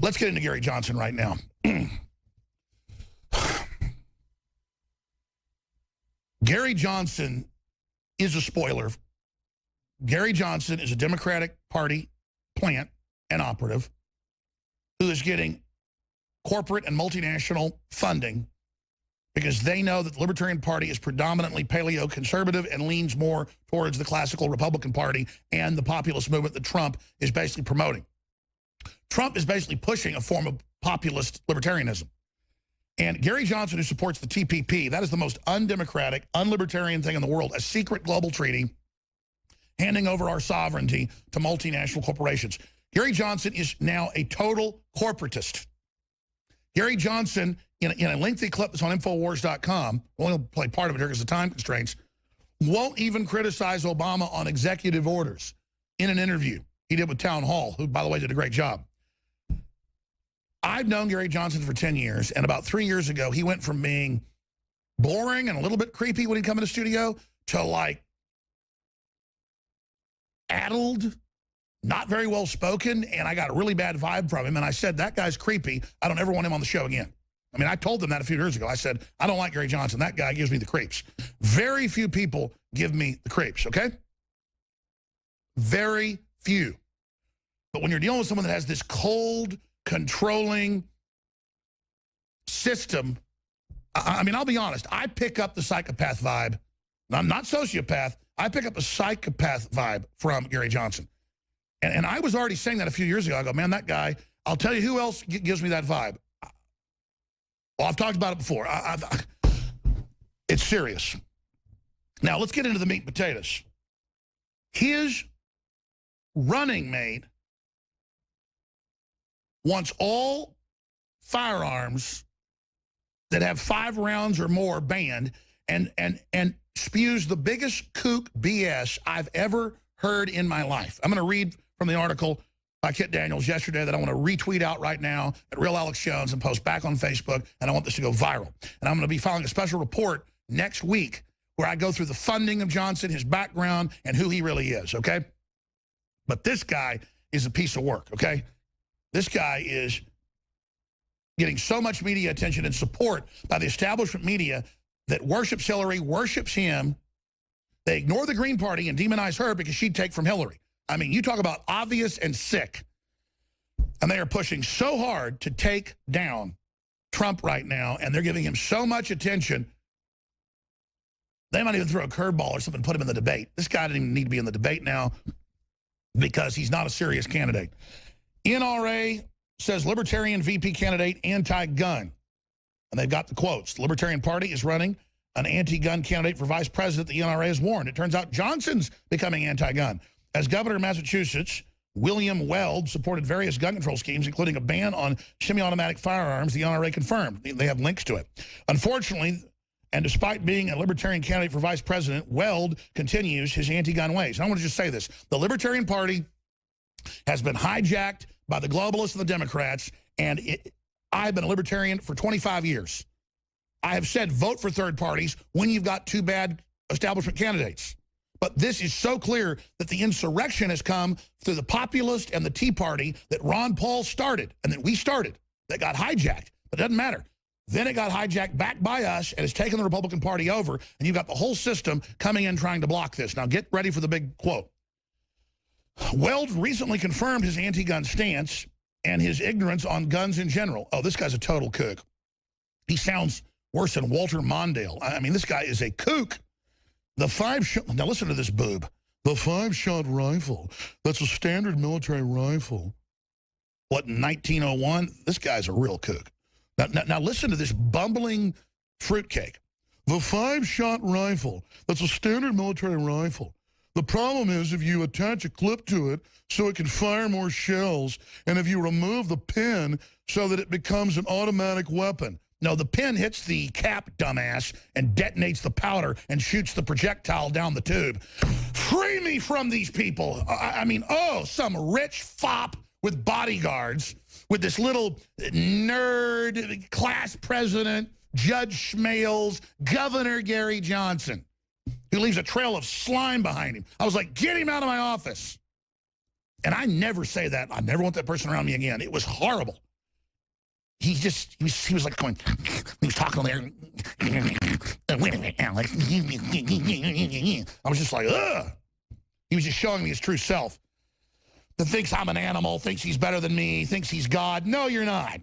Let's get into Gary Johnson right now. Gary Johnson is a spoiler. Gary Johnson is a Democratic Party plant and operative who is getting corporate and multinational funding because they know that the Libertarian Party is predominantly paleo-conservative and leans more towards the classical Republican Party and the populist movement that Trump is basically promoting. Trump is basically pushing a form of populist libertarianism. And Gary Johnson, who supports the TPP, that is the most undemocratic, unlibertarian thing in the world, a secret global treaty handing over our sovereignty to multinational corporations. Gary Johnson is now a total corporatist. Gary Johnson, in a lengthy clip that's on Infowars.com, we'll only play part of it here because of time constraints, won't even criticize Obama on executive orders in an interview he did with Town Hall, who, by the way, did a great job. I've known Gary Johnson for 10 years, and about 3 years ago, he went from being boring and a little bit creepy when he'd come in the studio to, like, addled, not very well spoken, and I got a really bad vibe from him, and I said, that guy's creepy. I don't ever want him on the show again. I mean, I told them that a few years ago. I said, I don't like Gary Johnson. That guy gives me the creeps. Very few people give me the creeps, okay? Very few. But when you're dealing with someone that has this cold, controlling system, I mean, I'll be honest, I pick up the psychopath vibe. I'm not sociopath. I pick up a psychopath vibe from Gary Johnson. And I was already saying that a few years ago. I go, man, that guy, I'll tell you who else gives me that vibe. Well, I've talked about it before. It's serious. Now, let's get into the meat and potatoes. His running mate wants all firearms that have 5 rounds or more banned and spews the biggest kook BS I've ever heard in my life. I'm going to read from the article by Kit Daniels yesterday that I want to retweet out right now at Real Alex Jones and post back on Facebook, and I want this to go viral. And I'm going to be filing a special report next week where I go through the funding of Johnson, his background, and who he really is, okay? But this guy is a piece of work, okay? This guy is getting so much media attention and support by the establishment media that worships Hillary, worships him. They ignore the Green Party and demonize her because she'd take from Hillary. I mean, you talk about obvious and sick. And they are pushing so hard to take down Trump right now, and they're giving him so much attention, they might even throw a curveball or something and put him in the debate. This guy doesn't even need to be in the debate now because he's not a serious candidate. NRA says Libertarian VP candidate anti-gun. And they've got the quotes. The Libertarian Party is running an anti-gun candidate for vice president. The NRA has warned. It turns out Johnson's becoming anti-gun. As governor of Massachusetts, William Weld supported various gun control schemes, including a ban on semi-automatic firearms, the NRA confirmed. They have links to it. Unfortunately, and despite being a Libertarian candidate for vice president, Weld continues his anti-gun ways. I want to just say this. The Libertarian Party has been hijacked by the globalists and the Democrats, and I've been a Libertarian for 25 years. I have said vote for third parties when you've got 2 bad establishment candidates. But this is so clear that the insurrection has come through the populist and the Tea Party that Ron Paul started and that we started, that got hijacked. But it doesn't matter. Then it got hijacked back by us and has taken the Republican Party over, and you've got the whole system coming in trying to block this. Now get ready for the big quote. Weld recently confirmed his anti-gun stance and his ignorance on guns in general. Oh, this guy's a total kook. He sounds worse than Walter Mondale. I mean, this guy is a kook. Now listen to this boob. The 5-shot rifle, that's a standard military rifle. What, in 1901? This guy's a real kook. Now listen to this bumbling fruitcake. The 5-shot rifle, that's a standard military rifle. The problem is if you attach a clip to it so it can fire more shells, and if you remove the pin so that it becomes an automatic weapon. No, the pin hits the cap, dumbass, and detonates the powder and shoots the projectile down the tube. Free me from these people. I mean, oh, some rich fop with bodyguards, with this little nerd class president, Judge Schmales, Governor Gary Johnson, who leaves a trail of slime behind him. I was like, get him out of my office. And I never say that. I never want that person around me again. It was horrible. he was like going, he was talking there. Wait a minute, Alex. I was just like, ugh. He was just showing me his true self. That thinks I'm an animal, thinks he's better than me, thinks he's God. No, you're not.